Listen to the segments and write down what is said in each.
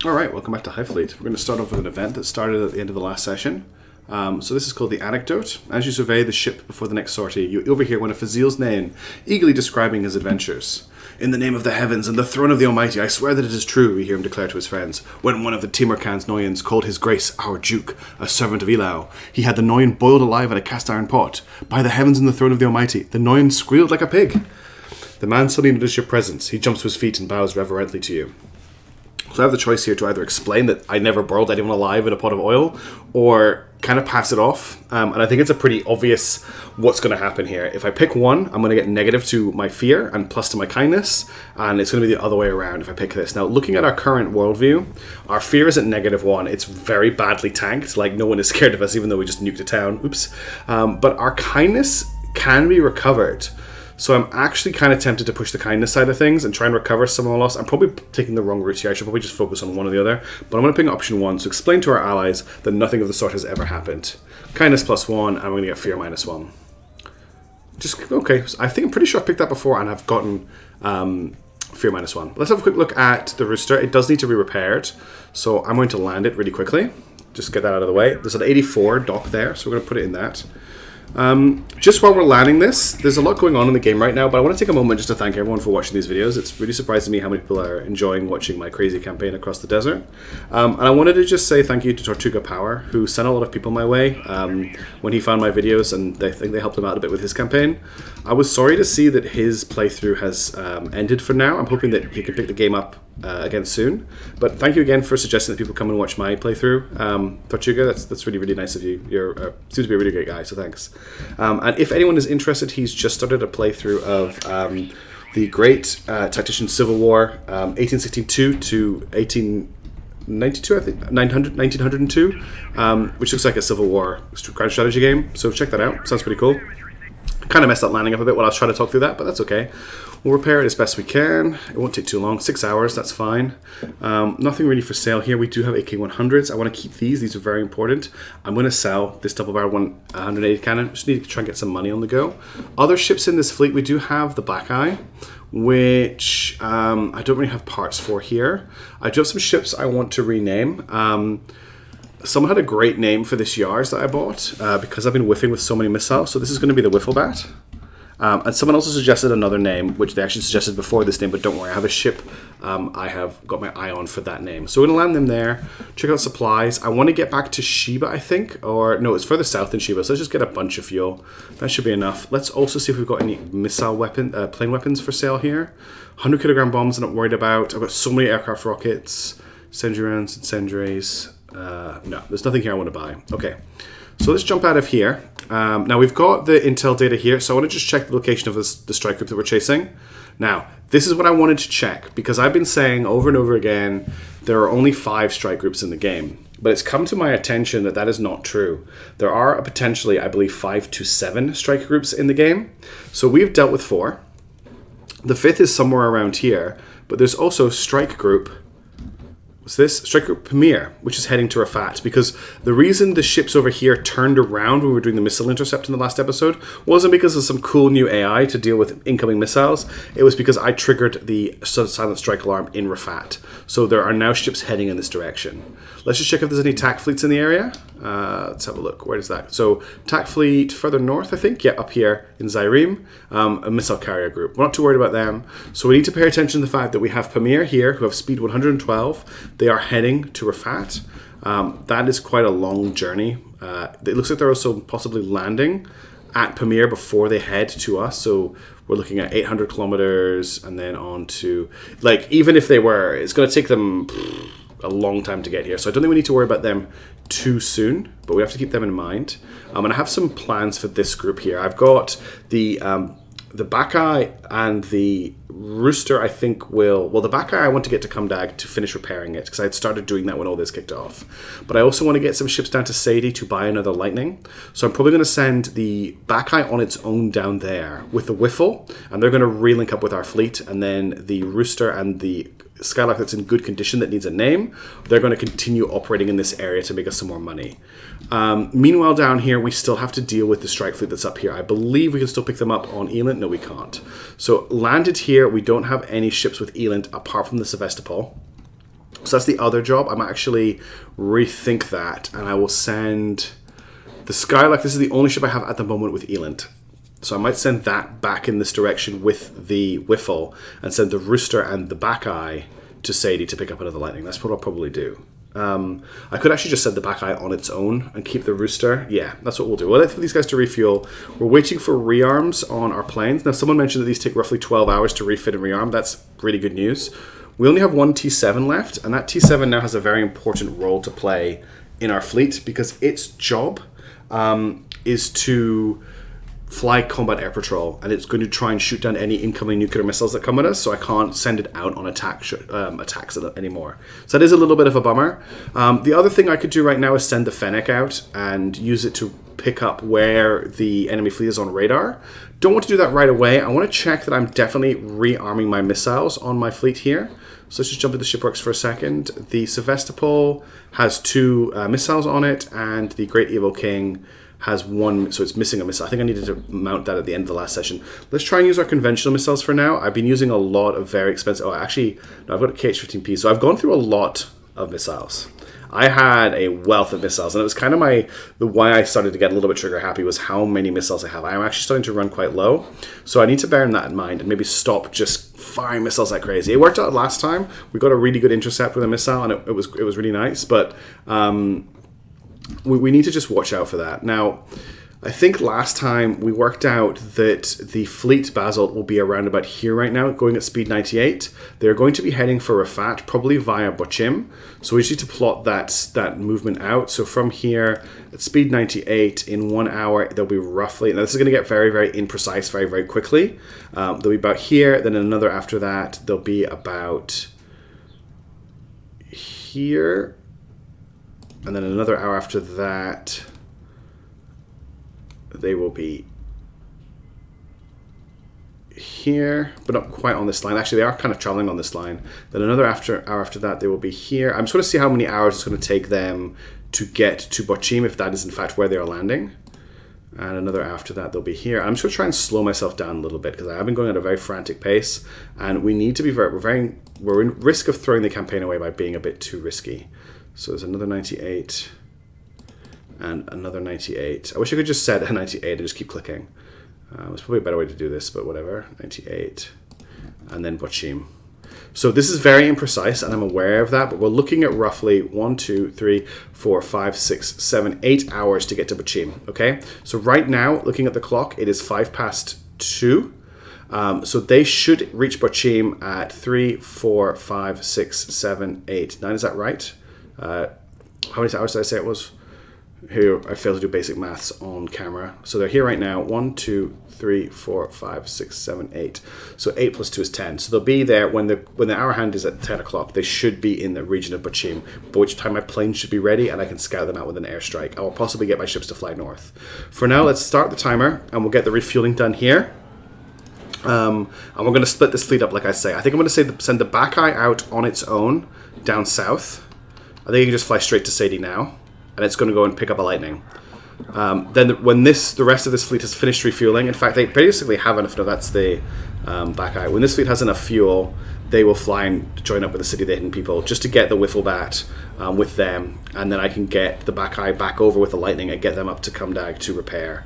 Alright, welcome back to Highfleet. We're going to start off with an event that started at the end of the last session. So this is called the Anecdote. As you survey the ship before the next sortie, you overhear one of Fazil's name eagerly describing his adventures. "In the name of the heavens and the throne of the Almighty, I swear that it is true," we hear him declare to his friends. "When one of the Timurkhan's Noyans called his grace our Duke, a servant of Elau, he had the Noyan boiled alive in a cast-iron pot. By the heavens and the throne of the Almighty, the Noyan squealed like a pig." The man suddenly notices your presence. He jumps to his feet and bows reverently to you. So I have the choice here to either explain that I never boiled anyone alive in a pot of oil, or kind of pass it off. And I think it's a pretty obvious what's going to happen here. If I pick one, I'm going to get negative to my fear and plus to my kindness, and it's going to be the other way around if I pick this. Now, looking at our current worldview, our fear is at -1. It's very badly tanked, like no one is scared of us even though we just nuked a town. Oops. But our kindness can be recovered. So I'm actually kind of tempted to push the kindness side of things and try and recover some of the loss. I'm probably taking the wrong route here. I should probably just focus on one or the other. But I'm going to pick option 1. So explain to our allies that nothing of the sort has ever happened. Kindness +1, and we're going to get fear -1. Just, okay. So I think I'm pretty sure I've picked that before and I've gotten fear -1. Let's have a quick look at the Rooster. It does need to be repaired. So I'm going to land it really quickly. Just get that out of the way. There's an 84 dock there, so we're going to put it in that. Just while we're landing this, there's a lot going on in the game right now, but I want to take a moment just to thank everyone for watching these videos. It's really surprising me how many people are enjoying watching my crazy campaign across the desert. And I wanted to just say thank you to Tortuga Power, who sent a lot of people my way when he found my videos, and I think they helped him out a bit with his campaign. I was sorry to see that his playthrough has ended for now. I'm hoping that he can pick the game up again soon. But thank you again for suggesting that people come and watch my playthrough. Tortuga, that's really, really nice of you. You're seems to be a really great guy, so thanks. And if anyone is interested, he's just started a playthrough of the Great Tactician Civil War, 1862 to 1892, I think, 1902, which looks like a Civil War grand strategy game. So check that out. Sounds pretty cool. Kind of messed up landing up a bit while I was trying to talk through that, but that's okay. We'll repair it as best we can. It won't take too long. 6 hours, that's fine. Nothing really for sale here. We do have AK-100s. I want to keep these. These are very important. I'm going to sell this double-barrel 180 cannon. Just need to try and get some money on the go. Other ships in this fleet, we do have the Backeye, which I don't really have parts for here. I do have some ships I want to rename. Someone had a great name for this Yars that I bought because I've been whiffing with so many missiles. So this is going to be the Wiffle Bat. And someone also suggested another name, which they actually suggested before this name, but don't worry, I have a ship I have got my eye on for that name. So we're going to land them there, check out supplies. I want to get back to Sheba, I think, or no, it's further south than Sheba, so let's just get a bunch of fuel. That should be enough. Let's also see if we've got any missile plane weapons for sale here. 100 kilogram bombs I'm not worried about. I've got so many aircraft rockets, sentry rounds, incendiaries. No, there's nothing here I want to buy. Okay, so let's jump out of here. Now we've got the intel data here, so I want to just check the location of the strike group that we're chasing. Now, this is what I wanted to check, because I've been saying over and over again, there are only 5 strike groups in the game. But it's come to my attention that that is not true. There are potentially, I believe, 5 to 7 strike groups in the game. So we've dealt with 4. The 5th is somewhere around here, but there's also strike group. What's this? Strike Group Pamir, which is heading to Rafat, because the reason the ships over here turned around when we were doing the missile intercept in the last episode wasn't because of some cool new AI to deal with incoming missiles. It was because I triggered the silent strike alarm in Rafat. So there are now ships heading in this direction. Let's just check if there's any TAC fleets in the area. Let's have a look. Where is that? So TAC fleet further north, I think. Yeah, up here in Zyrem. A missile carrier group. We're not too worried about them. So we need to pay attention to the fact that we have Pamir here, who have speed 112. They are heading to Rafat. That is quite a long journey. It looks like they're also possibly landing at Pamir before they head to us. So we're looking at 800 kilometers and then on to... Like, even if they were, it's going to take them a long time to get here. So I don't think we need to worry about them too soon, but we have to keep them in mind. And I have some plans for this group here. I've got the Backeye and the Rooster, I think will... Well, the Backeye I want to get to Kumdag to finish repairing it, because I had started doing that when all this kicked off. But I also want to get some ships down to Sadie to buy another Lightning. So I'm probably going to send the Backeye on its own down there with the Wiffle, and they're going to relink up with our fleet, and then the Rooster and the Skylark that's in good condition that needs a name, they're going to continue operating in this area to make us some more money. Meanwhile, down here, we still have to deal with the strike fleet that's up here. I believe we can still pick them up on Elant. No, we can't. So landed here, we don't have any ships with Elant apart from the Sevastopol. So that's the other job. I'm actually rethink that, and I will send the Skylark. This is the only ship I have at the moment with Eland. So I might send that back in this direction with the Wiffle, and send the Rooster and the Backeye to Sadie to pick up another lightning. That's what I'll probably do. I could actually just send the Backeye on its own and keep the Rooster. Yeah, that's what we'll do. We'll wait for these guys to refuel. We're waiting for rearms on our planes. Now, someone mentioned that these take roughly 12 hours to refit and rearm. That's really good news. We only have one T7 left, and that T7 now has a very important role to play in our fleet because its job is to fly combat air patrol, and it's going to try and shoot down any incoming nuclear missiles that come at us, so I can't send it out on attacks anymore. So that is a little bit of a bummer. The other thing I could do right now is send the Fennec out and use it to pick up where the enemy fleet is on radar. Don't want to do that right away. I want to check that I'm definitely rearming my missiles on my fleet here. So let's just jump into the shipworks for a second. The Sevastopol has 2 missiles on it, and the Great Evil King has 1, so it's missing a missile. I think I needed to mount that at the end of the last session. Let's try and use our conventional missiles for now. I've been using a lot of very expensive... Oh, actually, no, I've got a KH-15P, so I've gone through a lot of missiles. I had a wealth of missiles, and it was kind of why I started to get a little bit trigger happy was how many missiles I have. I'm actually starting to run quite low, so I need to bear that in mind and maybe stop just firing missiles like crazy. It worked out last time. We got a really good intercept with a missile, and it was really nice, but... we need to just watch out for that. Now, I think last time we worked out that the fleet basalt will be around about here right now, going at speed 98. They're going to be heading for Rafat, probably via Bochim. So we just need to plot that movement out. So from here, at speed 98, in 1 hour, they'll be roughly... Now, this is going to get very, very imprecise very, very quickly. They'll be about here. Then another after that, they'll be about here. And then another hour after that, they will be here, but not quite on this line. Actually, they are kind of traveling on this line. Then another hour after that, they will be here. I'm just going to see how many hours it's going to take them to get to Bochim, if that is in fact where they are landing. And another after that, they'll be here. I'm just going to try and slow myself down a little bit because I have been going at a very frantic pace, and we need to be we're in risk of throwing the campaign away by being a bit too risky. So there's another 98 and another 98. I wish I could just set a 98 and just keep clicking. There's probably a better way to do this, but whatever. 98 and then Bochim. So this is very imprecise, and I'm aware of that, but we're looking at roughly 1, 2, 3, 4, 5, 6, 7, 8 hours to get to Bochim, okay? So right now, looking at the clock, it is 2:05. So they should reach Bochim at 3, 4, 5, 6, 7, 8, 9. Is that right? How many hours did I say it was? Here, I failed to do basic maths on camera. So they're here right now. 1, 2, 3, 4, 5, 6, 7, 8. So 8 plus 2 is 10. So they'll be there when the hour hand is at 10 o'clock. They should be in the region of Bochim, by which time my planes should be ready and I can scout them out with an airstrike. I will possibly get my ships to fly north. For now, let's start the timer and we'll get the refueling done here. And we're going to split this fleet up like I say. I think I'm going to send the Backeye out on its own down south. I think you can just fly straight to Sadie now, and it's going to go and pick up a lightning. Then when the rest of this fleet has finished refueling, in fact, they basically have enough. No, that's the Backeye. When this fleet has enough fuel, they will fly and join up with the City of the Hidden People just to get the Wiffle Bat with them, and then I can get the Backeye back over with the lightning and get them up to Cumdag to repair.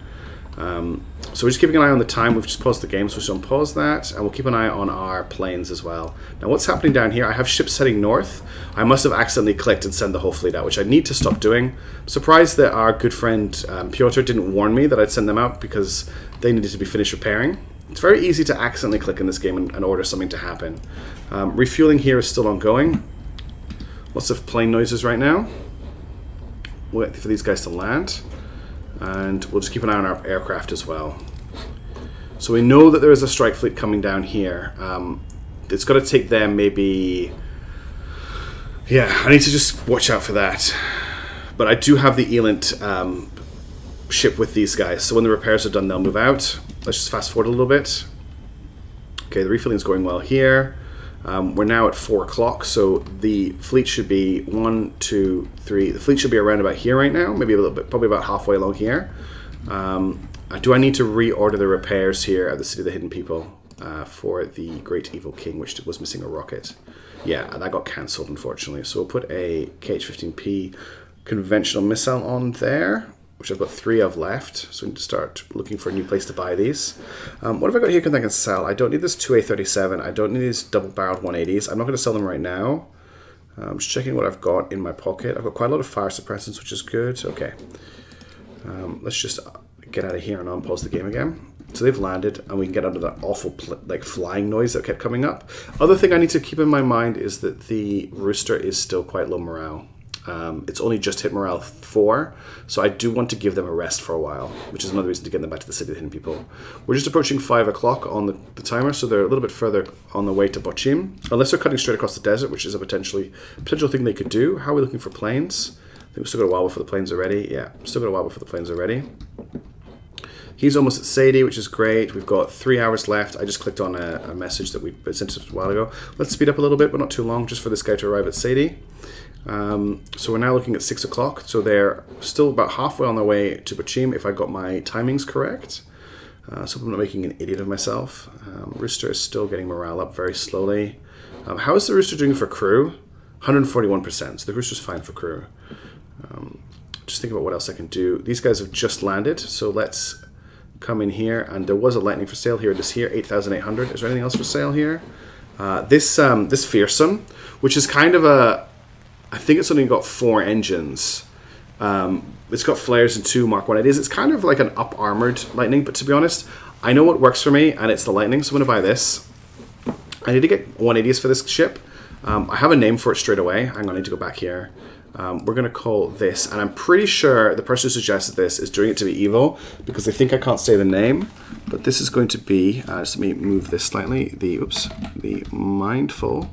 So we're just keeping an eye on the time. We've just paused the game, so we'll just unpause that, and we'll keep an eye on our planes as well. Now, what's happening down here? I have ships heading north. I must have accidentally clicked and sent the whole fleet out, which I need to stop doing. I'm surprised that our good friend Piotr didn't warn me that I'd send them out because they needed to be finished repairing. It's very easy to accidentally click in this game and order something to happen. Refueling here is still ongoing. Lots of plane noises right now. We'll wait for these guys to land. And we'll just keep an eye on our aircraft as well. So we know that there is a strike fleet coming down here. It's got to take them maybe... Yeah, I need to just watch out for that. But I do have the Elant ship with these guys. So when the repairs are done, they'll move out. Let's just fast forward a little bit. Okay, the refueling is going well here. We're now at 4 o'clock, so the fleet should be 1, 2, 3. The fleet should be around about here right now, maybe a little bit, probably about halfway along here. Do I need to reorder the repairs here at the City of the Hidden People for the Great Evil King, which was missing a rocket? Yeah, that got cancelled, unfortunately. So we'll put a KH-15P conventional missile on there, which I've got 3 of left. So we need to start looking for a new place to buy these. What have I got here that I can sell? I don't need this 2A37. I don't need these double-barreled 180s. I'm not going to sell them right now. I'm just checking what I've got in my pocket. I've got quite a lot of fire suppressants, which is good. Okay. Let's just get out of here and unpause the game again. So they've landed, and we can get out of that awful flying noise that kept coming up. Other thing I need to keep in my mind is that the Rooster is still quite low morale. It's only just hit morale 4, so I do want to give them a rest for a while, which is another reason to get them back to the city of the hidden people. We're just approaching 5 o'clock on the timer, so they're a little bit further on the way to Bochim. Unless they're cutting straight across the desert, which is a potential thing they could do. How are we looking for planes? I think we've still got a while before the planes are ready. Yeah, still got a while before the planes are ready. He's almost at Sadie, which is great. We've got 3 hours left. I just clicked on a message that we sent a while ago. Let's speed up a little bit, but not too long, just for this guy to arrive at Sadie. So we're now looking at 6 o'clock. So they're still about halfway on their way to Bochim, if I got my timings correct. So I'm not making an idiot of myself. Rooster is still getting morale up very slowly. How is the Rooster doing for crew? 141%. So the Rooster's fine for crew. Just think about what else I can do. These guys have just landed, so let's come in here, and there was a lightning for sale here. This here, 8,800. Is there anything else for sale here? This fearsome, which is kind of I think it's only got 4 engines. It's got flares and 2 Mark 180s. It's kind of like an up-armored lightning, but to be honest, I know what works for me, and it's the lightning, so I'm going to buy this. I need to get 180s for this ship. I have a name for it straight away. I'm going to need to go back here. We're going to call this, and I'm pretty sure the person who suggested this is doing it to be evil because they think I can't say the name, but this is going to be, just let me move this slightly, the Mindful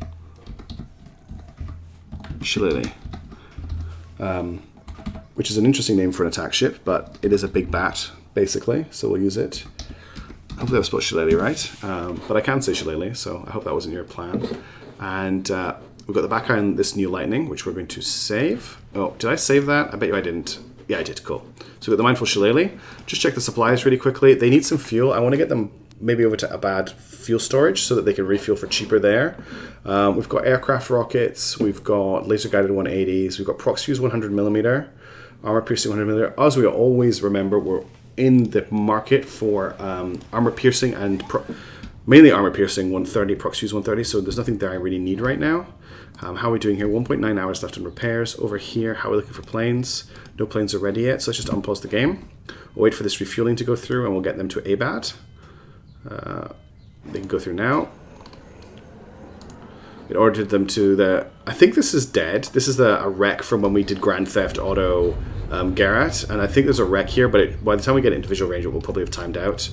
Shillelagh, which is an interesting name for an attack ship, but it is a big bat, basically, so we'll use it. Hopefully I've spelled Shillelagh right, but I can say Shillelagh, so I hope that wasn't your plan. And we've got the Backeye on this new lightning, which we're going to save. Oh, did I save that? I bet you I didn't. Yeah, I did. Cool. So we've got the Mindful Shillelagh. Just check the supplies really quickly. They need some fuel. I want to get them maybe over to a bad fuel storage so that they can refuel for cheaper there. We've got aircraft rockets. We've got laser-guided 180s. We've got prox fuse 100mm, armor-piercing 100mm. As we always remember, we're in the market for armor-piercing and mainly armor-piercing 130, prox fuse 130, so there's nothing there I really need right now. How are we doing here? 1.9 hours left in repairs. Over here, how are we looking for planes? No planes are ready yet, so let's just unpause the game. We'll wait for this refueling to go through, and we'll get them to ABAT. They can go through now. It ordered them to the... I think this is dead. This is a wreck from when we did Grand Theft Auto Garrett, and I think there's a wreck here, but by the time we get into visual range, it will probably have timed out.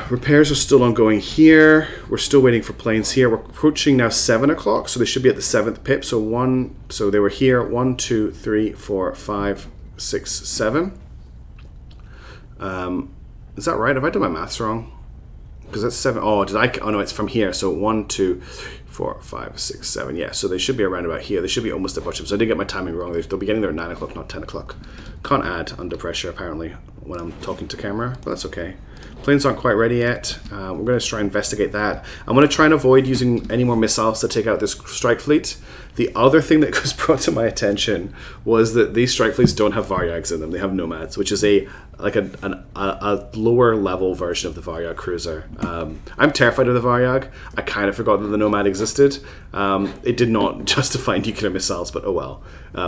Repairs are still ongoing here. We're still waiting for planes here. We're approaching now 7 o'clock, so they should be at the 7th pip. So they were here. 1, 2, 3, 4, 5, 6, 7. Is that right? Have I done my maths wrong? Because that's 7. Oh, did I? Oh no, it's from here. So 1, 2, 4, 5, 6, 7. Yeah, so they should be around about here. They should be almost at Bochum. So I did get my timing wrong. They'll be getting there at 9 o'clock, not 10 o'clock. Can't add under pressure apparently when I'm talking to camera, but that's okay. Planes aren't quite ready yet. We're going to try and investigate that. I'm going to try and avoid using any more missiles to take out this strike fleet. The other thing that was brought to my attention was that these strike fleets don't have Varyags in them. They have Nomads, which is a lower level version of the Varyag cruiser. I'm terrified of the Varyag. I kind of forgot that the Nomad existed. It did not justify nuclear missiles, but oh well.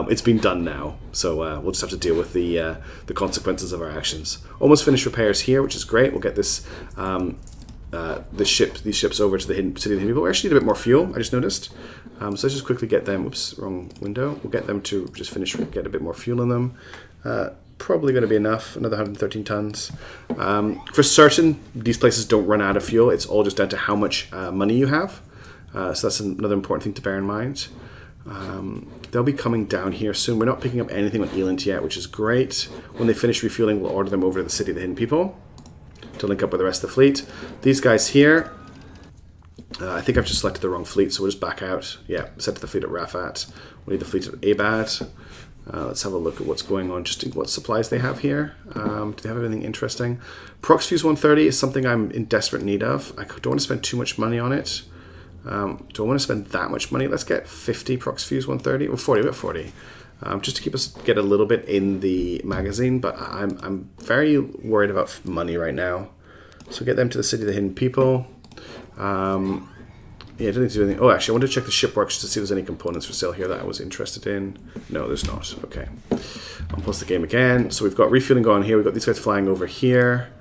It's been done now, so we'll just have to deal with the consequences of our actions. Almost finished repairs here, which is great. We'll get this these ships over to the city of the hidden people. We actually need a bit more fuel, I just noticed. So let's just quickly get them. Oops, wrong window. We'll get them to just finish, get a bit more fuel in them. Probably going to be enough, another 113 tons. For certain, these places don't run out of fuel. It's all just down to how much money you have. So that's another important thing to bear in mind. They'll be coming down here soon. We're not picking up anything on Eland yet, which is great. When they finish refueling, we'll order them over to the City of the Hidden People to link up with the rest of the fleet. These guys here, I think I've just selected the wrong fleet, so we'll just back out. Yeah, set to the fleet at Rafat. We need the fleet at Abad. Let's have a look at what's going on, just what supplies they have here. Do they have anything interesting? Prox Fuse 130 is something I'm in desperate need of. I don't want to spend too much money on it. Do I want to spend that much money? Let's get 50 prox fuse 130 or 40, about 40. Just to keep us get a little bit in the magazine, but I'm very worried about money right now. So get them to the City of the Hidden People. Yeah, I don't need to do anything. Oh, actually, I want to check the shipworks to see if there's any components for sale here that I was interested in. No, there's not. Okay. I'll pause the game again. So we've got refueling going here. We've got these guys flying over here.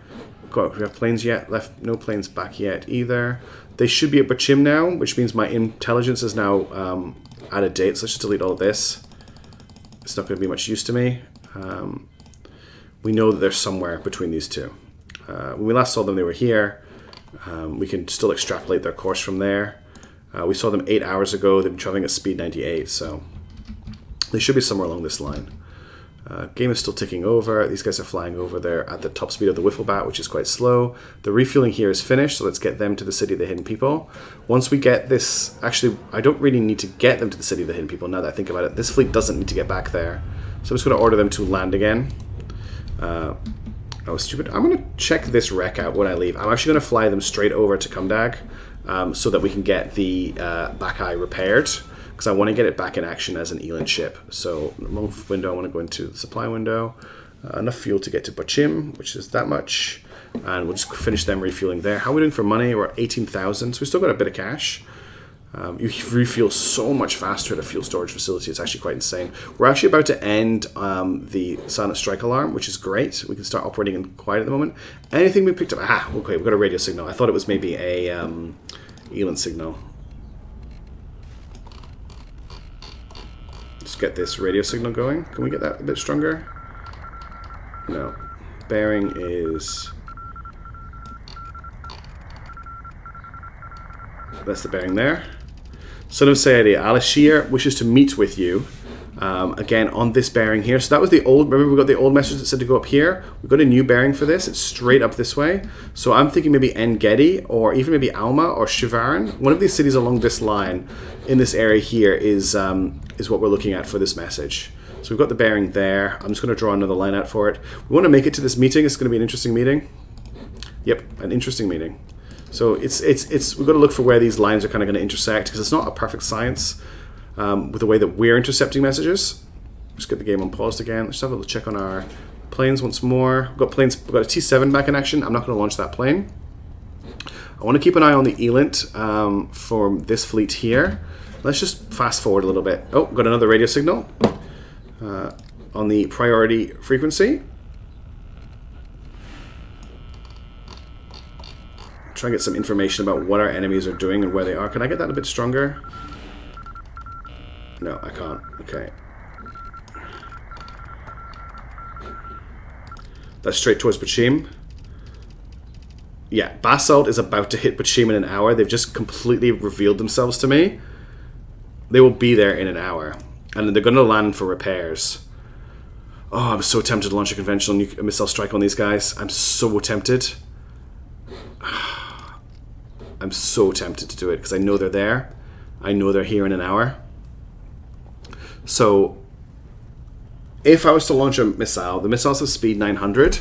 We have planes yet? Left no planes back yet either. They should be at Bachim now, which means my intelligence is now out of date. So let's just delete all of this. It's not going to be much use to me. We know that they're somewhere between these two. When we last saw them, they were here. We can still extrapolate their course from there. We saw them 8 hours ago. They've been traveling at speed 98, so they should be somewhere along this line. Game is still ticking over. These guys are flying over there at the top speed of the Wiffle Bat, which is quite slow. The refueling here is finished, so let's get them to the City of the Hidden People. Once we get this... Actually, I don't really need to get them to the City of the Hidden People now that I think about it. This fleet doesn't need to get back there. So I'm just going to order them to land again. Oh, stupid. I'm going to check this wreck out when I leave. I'm actually going to fly them straight over to Kumdag so that we can get the Backeye repaired, because I want to get it back in action as an Eland ship. So, wrong window, I want to go into the supply window. Enough fuel to get to Bachim, which is that much. And we'll just finish them refueling there. How are we doing for money? We're at 18,000, so we still got a bit of cash. You refuel so much faster at a fuel storage facility. It's actually quite insane. We're actually about to end the silent strike alarm, which is great. We can start operating in quiet at the moment. Anything we picked up? Ah, okay, we've got a radio signal. I thought it was maybe a Eland signal. Let's get this radio signal going. Can we get that a bit stronger? No. Bearing is... That's the bearing there. Son of Sayedi, Al-Ashir wishes to meet with you again on this bearing here. So that was the old, remember we got the old message that said to go up here. We've got a new bearing for this. It's straight up this way. So I'm thinking maybe En-Gedi or even maybe Alma or Shivaran. One of these cities along this line in this area here is what we're looking at for this message. So we've got the bearing there. I'm just going to draw another line out for it. We want to make it to this meeting. It's going to be an interesting meeting. Yep, an interesting meeting. So we've got to look for where these lines are kind of going to intersect, because it's not a perfect science with the way that we're intercepting messages. Just get the game on paused again. Let's have a little check on our planes once more. We've got planes. We've got a T7 back in action. I'm not going to launch that plane. I want to keep an eye on the Elant for this fleet here. Let's just fast forward a little bit. Oh, got another radio signal on the priority frequency. Try and get some information about what our enemies are doing and where they are. Can I get that a bit stronger? No, I can't. Okay. That's straight towards Bachim. Yeah, Basalt is about to hit Bachim in an hour. They've just completely revealed themselves to me. They will be there in an hour. And they're going to land for repairs. Oh, I'm so tempted to launch a conventional missile strike on these guys. I'm so tempted. I'm so tempted to do it because I know they're there. I know they're here in an hour. So if I was to launch a missile, the missiles have speed 900.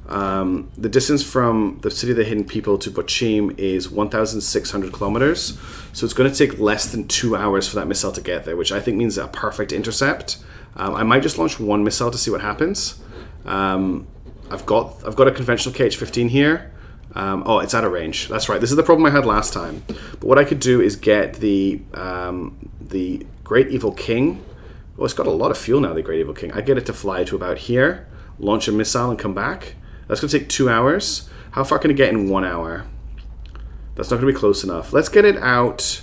The distance from the City of the Hidden People to Bachim is 1,600 kilometers. So it's going to take less than 2 hours for that missile to get there, which I think means a perfect intercept. I might just launch one missile to see what happens. I've got a conventional KH-15 here. Oh, it's out of range. That's right. This is the problem I had last time. But what I could do is get the Great Evil King. Oh, it's got a lot of fuel now, the Great Evil King. I get it to fly to about here, launch a missile, and come back. That's going to take 2 hours. How far can it get in 1 hour? That's not going to be close enough. Let's get it out.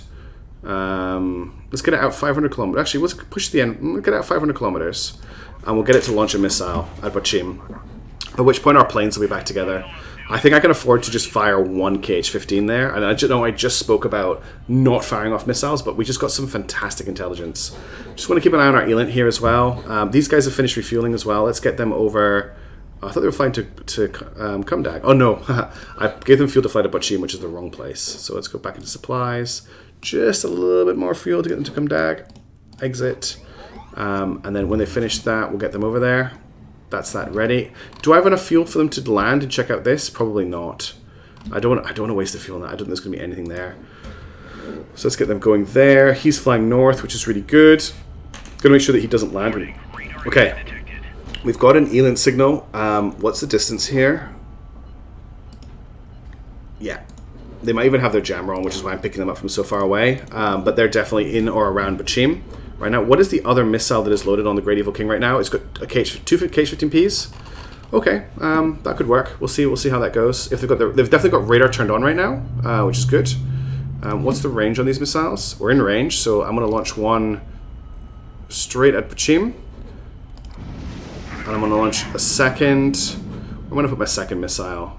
Let's get it out 500 kilometers. Actually, let's push the end. Let's get it out 500 kilometers, and we'll get it to launch a missile at Bachim. At which point our planes will be back together. I think I can afford to just fire one KH-15 there. And I just spoke about not firing off missiles, but we just got some fantastic intelligence. Just want to keep an eye on our Elant here as well. These guys have finished refueling as well. Let's get them over. I thought they were flying to Kumdag. Oh no, I gave them fuel to fly to Bachim, which is the wrong place. So let's go back into supplies. Just a little bit more fuel to get them to Kumdag. Exit. And then when they finish that, we'll get them over there. That's that ready. Do I have enough fuel for them to land and check out this? Probably not. I don't want to waste the fuel on that. I don't think there's going to be anything there. So let's get them going there. He's flying north, which is really good. Gonna make sure that he doesn't land. Okay. We've got an Eland signal. What's the distance here? Yeah. They might even have their jammer on, which is why I'm picking them up from so far away. But they're definitely in or around Bachim right now. What is the other missile that is loaded on the Great Evil King right now? It's got a two KH-15Ps. Okay, that could work. We'll see how that goes. If they've definitely got radar turned on right now, which is good. What's the range on these missiles? We're in range, so I'm going to launch one straight at Bachim. And I'm going to launch a second. I'm going to put my second missile.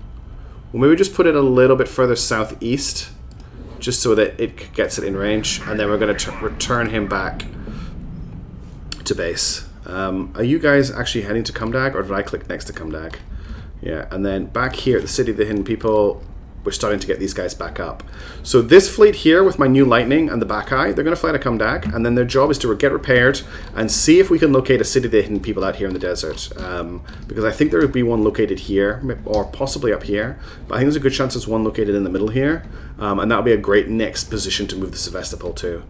Well, maybe just put it a little bit further southeast, just so that it gets it in range, and then we're going to return him back to base. Are you guys actually heading to Kumdag, or did I click next to Kumdag? Yeah, and then back here at the City of the Hidden People, we're starting to get these guys back up. So this fleet here with my new Lightning and the Backeye, they're going to fly to Kumdag, and then their job is to get repaired and see if we can locate a City of the Hidden People out here in the desert. Because I think there would be one located here, or possibly up here, but I think there's a good chance there's one located in the middle here, and that would be a great next position to move the Sevastopol to.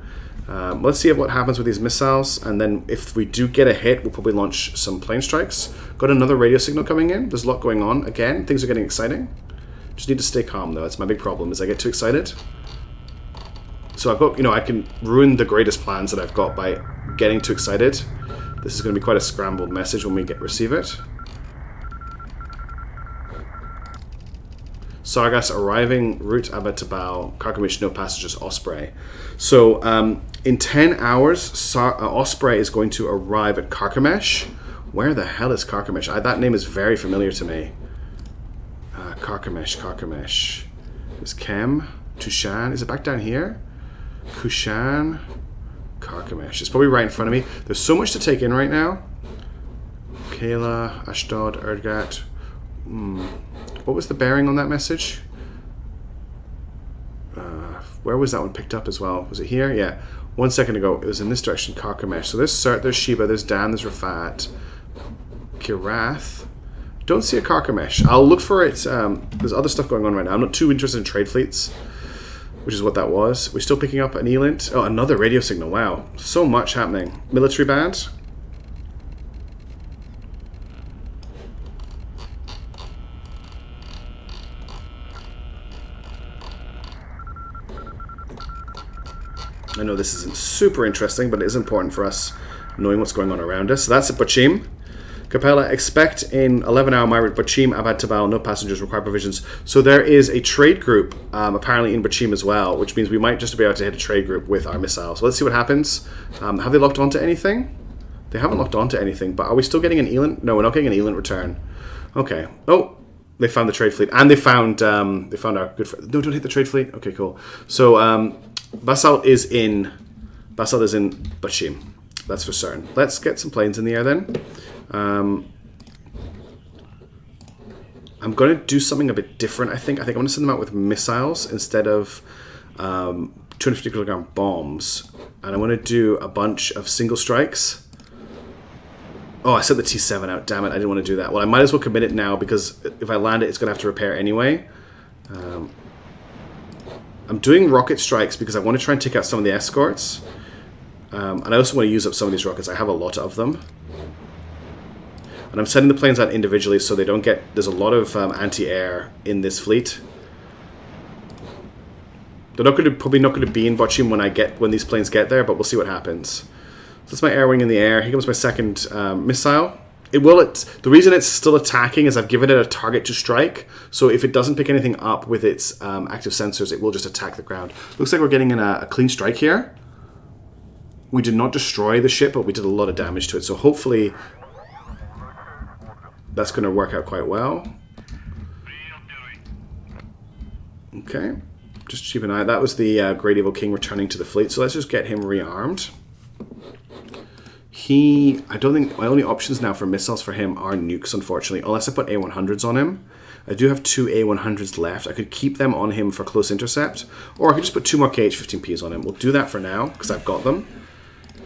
Let's see what happens with these missiles, and then if we do get a hit, we'll probably launch some plane strikes. Got another radio signal coming in. There's a lot going on. Again, things are getting exciting. Just need to stay calm, though. That's my big problem, is I get too excited. So I've got, I can ruin the greatest plans that I've got by getting too excited. This is going to be quite a scrambled message when we receive it. Sargas arriving, route Abatabal, Carchemish, no passengers, Osprey. So in 10 hours, Osprey is going to arrive at Carchemish. Where the hell is Carchemish? That name is very familiar to me. Carchemish. Is Kem? Tushan? Is it back down here? Kushan? Carchemish. It's probably right in front of me. There's so much to take in right now. Kayla, Ashdod, Erdgat. What was the bearing on that message? Where was that one picked up as well? Was it here? Yeah. 1 second ago, it was in this direction, Carchemish. So there's Sert, there's Sheba, there's Dan, there's Rafat. Kirath. Don't see a Carchemish. I'll look for it. There's other stuff going on right now. I'm not too interested in trade fleets, which is what that was. We're still picking up an Eland. Oh, another radio signal. Wow. So much happening. Military band. I know this isn't super interesting, but it is important for us knowing what's going on around us. So that's at Bachim. Capella, expect in 11-hour migrate Bachim, Abad Tabal, no passengers, require provisions. So there is a trade group apparently in Bachim as well, which means we might just be able to hit a trade group with our missiles. So let's see what happens. Have they locked onto anything? They haven't locked onto anything, but are we still getting an Eland? No, we're not getting an Eland return. Okay. Oh, they found the trade fleet, and they found our good friend. No, don't hit the trade fleet. Okay, cool. So Basalt is in Bachim. That's for certain. Let's get some planes in the air then. I'm going to do something a bit different, I think. I think I'm going to send them out with missiles instead of 250 kilogram bombs. And I want to do a bunch of single strikes. Oh, I sent the T7 out. Damn it, I didn't want to do that. Well, I might as well commit it now, because if I land it, it's going to have to repair anyway. I'm doing rocket strikes because I want to try and take out some of the escorts. And I also want to use up some of these rockets. I have a lot of them. And I'm sending the planes out individually so they don't get... There's a lot of anti-air in this fleet. They're probably not going to be in Bachim when these planes get there, but we'll see what happens. So that's my air wing in the air. Here comes my second missile. The reason it's still attacking is I've given it a target to strike. So if it doesn't pick anything up with its active sensors, it will just attack the ground. Looks like we're getting a clean strike here. We did not destroy the ship, but we did a lot of damage to it. So hopefully that's going to work out quite well. Okay. Just keep an eye. That was the Great Evil King returning to the fleet. So let's just get him rearmed. I don't think my only options now for missiles for him are nukes, unfortunately, unless I put A100s on him. I do have 2 A100s left. I could keep them on him for close intercept, or I could just put 2 more KH-15Ps on him. We'll do that for now, because I've got them.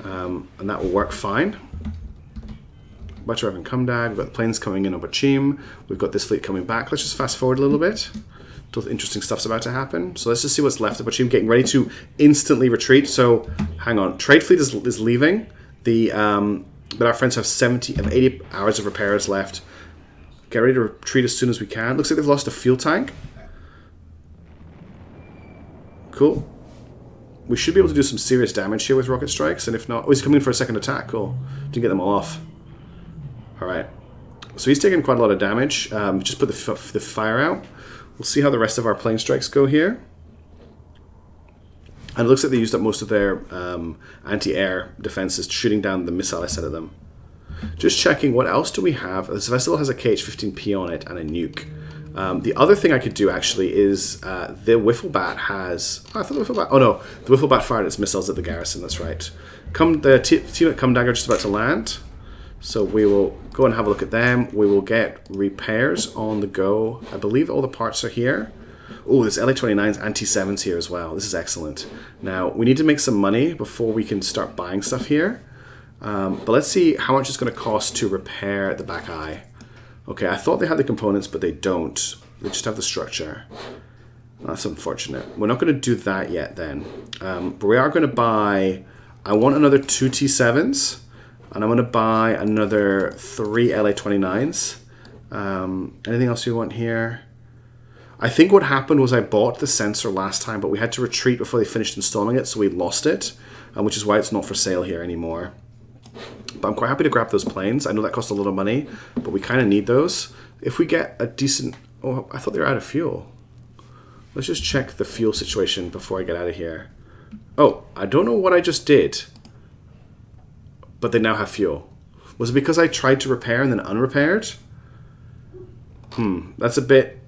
And that will work fine. Butcher and Kumdag. We've got planes coming in on Bachim. We've got this fleet coming back. Let's just fast forward a little bit. Interesting stuff's about to happen. So let's just see what's left of our team getting ready to instantly retreat. So hang on, Trade Fleet is leaving. But our friends have 80 hours of repairs left. Get ready to retreat as soon as we can. Looks like they've lost a fuel tank. Cool. We should be able to do some serious damage here with rocket strikes, and if not, he's coming in for a second attack. Cool. Didn't get them all off. All right. So he's taking quite a lot of damage. Just put the fire out. We'll see how the rest of our plane strikes go here. And it looks like they used up most of their anti-air defenses, shooting down the missile I sent at them. Just checking, what else do we have? The Sevastopol has a KH-15P on it and a nuke. The other thing I could do, actually, is the Wiffle Bat has... Oh, I thought the Wiffle Bat... Oh, no. The Wiffle Bat fired its missiles at the garrison, that's right. The team at Come Dagger are just about to land. So we will go and have a look at them. We will get repairs on the go. I believe all the parts are here. Oh, there's LA-29's and T-7s here as well. This is excellent. Now, we need to make some money before we can start buying stuff here. But let's see how much it's going to cost to repair the Backeye. Okay, I thought they had the components, but they don't. They just have the structure. That's unfortunate. We're not going to do that yet then. But we are going to buy... I want another 2 T-7s. And I'm going to buy another 3 LA-29s. Anything else you want here? I think what happened was I bought the sensor last time, but we had to retreat before they finished installing it, so we lost it, which is why it's not for sale here anymore. But I'm quite happy to grab those planes. I know that costs a lot of money, but we kind of need those. If we get a decent... Oh, I thought they were out of fuel. Let's just check the fuel situation before I get out of here. Oh, I don't know what I just did, but they now have fuel. Was it because I tried to repair and then unrepaired? That's a bit...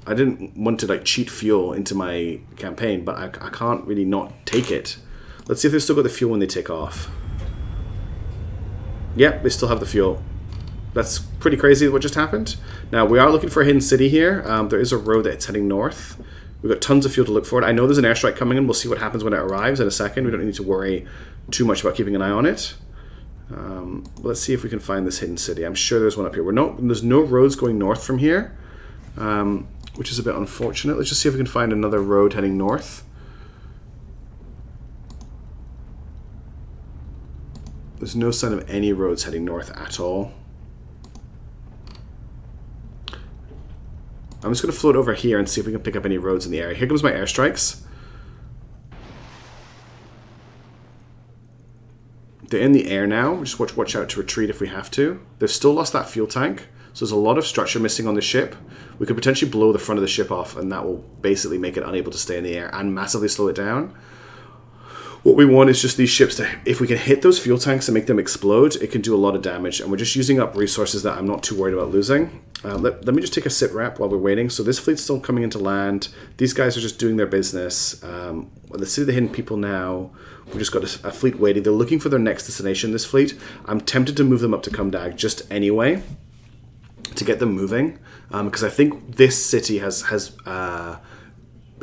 I didn't want to like cheat fuel into my campaign, but I can't really not take it. Let's see if they've still got the fuel when they take off. Yep, they still have the fuel. That's pretty crazy what just happened. Now, we are looking for a hidden city here. There is a road that's heading north. We've got tons of fuel to look for. I know there's an airstrike coming in. We'll see what happens when it arrives in a second. We don't need to worry too much about keeping an eye on it. Let's see if we can find this hidden city. I'm sure there's one up here. There's no roads going north from here. Which is a bit unfortunate. Let's just see if we can find another road heading north. There's no sign of any roads heading north at all. I'm just going to float over here and see if we can pick up any roads in the area. Here comes my airstrikes. They're in the air now. Just watch out to retreat if we have to. They've still lost that fuel tank. So there's a lot of structure missing on the ship. We could potentially blow the front of the ship off, and that will basically make it unable to stay in the air and massively slow it down. What we want is just these ships to, if we can hit those fuel tanks and make them explode, it can do a lot of damage. And we're just using up resources that I'm not too worried about losing. Let me just take a sit rep while we're waiting. So this fleet's still coming into land. These guys are just doing their business. The City of the Hidden People now, we've just got a fleet waiting. They're looking for their next destination, this fleet. I'm tempted to move them up to Kumdag just anyway, to get them moving, because I think this city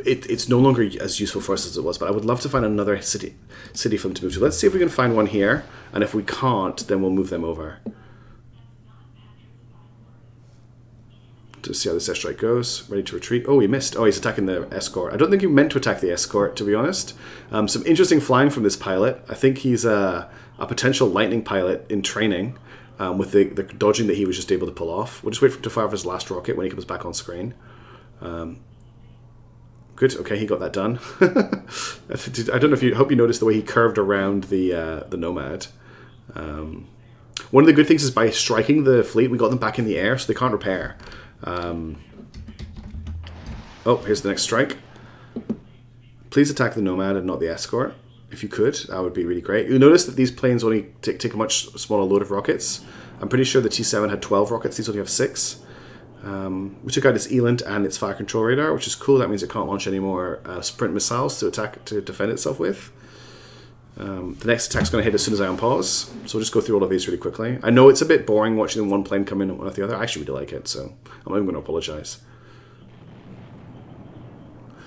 it's no longer as useful for us as it was, but I would love to find another city for them to move to. Let's see if we can find one here, and if we can't, then we'll move them over. To see how this airstrike goes. Ready to retreat. Oh, he missed. Oh, he's attacking the escort. I don't think he meant to attack the escort, to be honest. Some interesting flying from this pilot. I think he's a potential lightning pilot in training. With the dodging that he was just able to pull off. We'll just wait for him to fire off his last rocket when he comes back on screen. Good, okay, he got that done. I don't know if you... hope you noticed the way he curved around the Nomad. One of the good things is by striking the fleet, we got them back in the air, so they can't repair. Oh, here's the next strike. Please attack the Nomad and not the escort. If you could, that would be really great. You'll notice that these planes only take a much smaller load of rockets. I'm pretty sure the T-7 had 12 rockets. These only have 6. We took out its ELINT and its fire control radar, which is cool. That means it can't launch any more sprint missiles to defend itself with. The next attack's going to hit as soon as I unpause. So we'll just go through all of these really quickly. I know it's a bit boring watching one plane come in and one after the other. I actually really like it, so I'm not even going to apologize.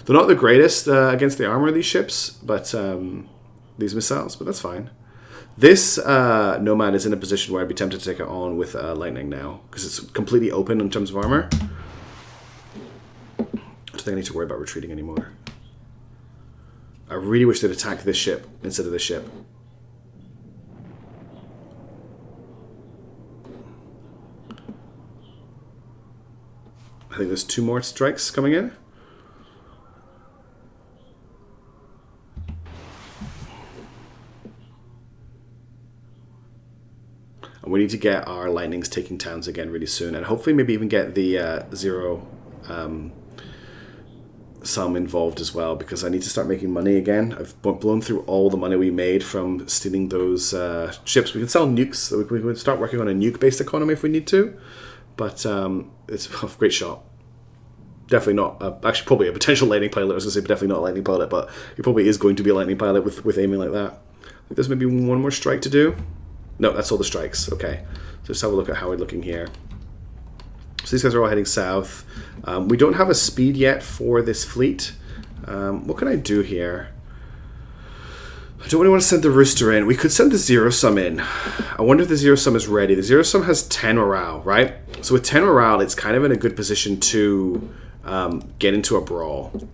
They're not the greatest against the armor of these ships, but these missiles, but that's fine. This Nomad is in a position where I'd be tempted to take it on with Lightning now, because it's completely open in terms of armor. think I need to worry about retreating anymore. I really wish they'd attack this ship instead of this ship. I think there's 2 more strikes coming in. And we need to get our lightnings taking towns again really soon. And hopefully maybe even get the zero sum involved as well. Because I need to start making money again. I've blown through all the money we made from stealing those ships. We can sell nukes. We can start working on a nuke-based economy if we need to. But it's a great shot. Definitely not, actually probably a potential lightning pilot. I was going to say definitely not a lightning pilot, but he probably is going to be a lightning pilot with aiming like that. I think there's maybe one more strike to do. No, that's all the strikes. Okay, so let's have a look at how we're looking here. So these guys are all heading south. We don't have a speed yet for this fleet. What can I do here? I don't really want to send the Rooster in. We could send the Zero Sum in. I wonder if the Zero Sum is ready. The Zero Sum has 10 morale, right? So with 10 morale, it's kind of in a good position to get into a brawl.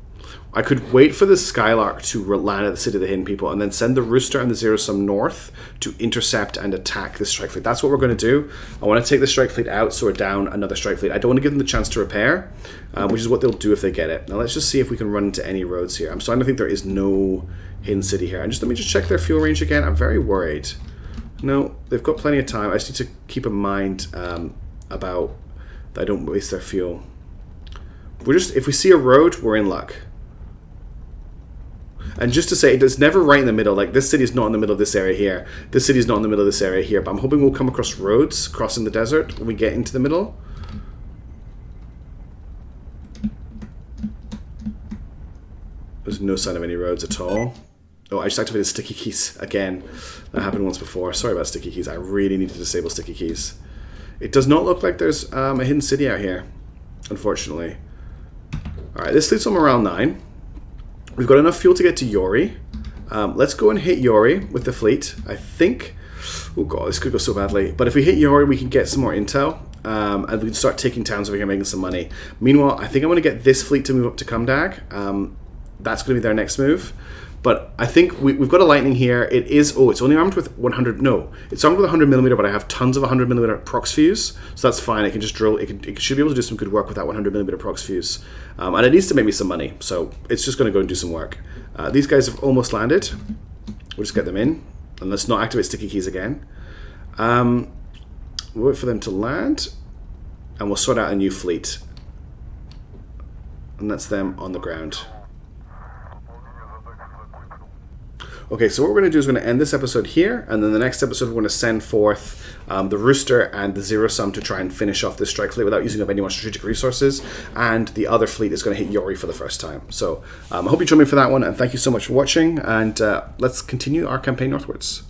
I could wait for the Skylark to land at the City of the Hidden People and then send the Rooster and the Zero Sum north to intercept and attack the Strike Fleet. That's what we're going to do. I want to take the Strike Fleet out so we're down another Strike Fleet. I don't want to give them the chance to repair, which is what they'll do if they get it. Now let's just see if we can run into any roads here. I'm starting to think there is no hidden city here. And let me just check their fuel range again. I'm very worried. No, they've got plenty of time. I just need to keep in mind about that I don't waste their fuel. If we see a road, we're in luck. And just to say, it's never right in the middle. Like, this city is not in the middle of this area here. This city is not in the middle of this area here. But I'm hoping we'll come across roads crossing the desert when we get into the middle. There's no sign of any roads at all. Oh, I just activated sticky keys again. That happened once before. Sorry about sticky keys. I really need to disable sticky keys. It does not look like there's a hidden city out here, unfortunately. Alright, this leaves on morale 9. We've got enough fuel to get to Yori. Let's go and hit Yori with the fleet. I think... Oh god, this could go so badly. But if we hit Yori, we can get some more intel. And we can start taking towns over here, making some money. Meanwhile, I think I'm going to get this fleet to move up to Kumdag. That's going to be their next move. But I think we've got a lightning here. It is... Oh, it's only armed with 100... No, it's armed with 100mm, but I have tons of 100mm prox fuse. So that's fine. It can just drill... It should be able to do some good work with that 100mm prox fuse. And it needs to make me some money. So it's just going to go and do some work. These guys have almost landed. We'll just get them in. And let's not activate sticky keys again. We'll wait for them to land. And we'll sort out a new fleet. And that's them on the ground. Okay, so what we're going to do is we're going to end this episode here, and then the next episode we're going to send forth the Rooster and the Zero Sum to try and finish off this Strike Fleet without using up any more strategic resources, and the other fleet is going to hit Yori for the first time. So I hope you join me for that one, and thank you so much for watching, and let's continue our campaign northwards.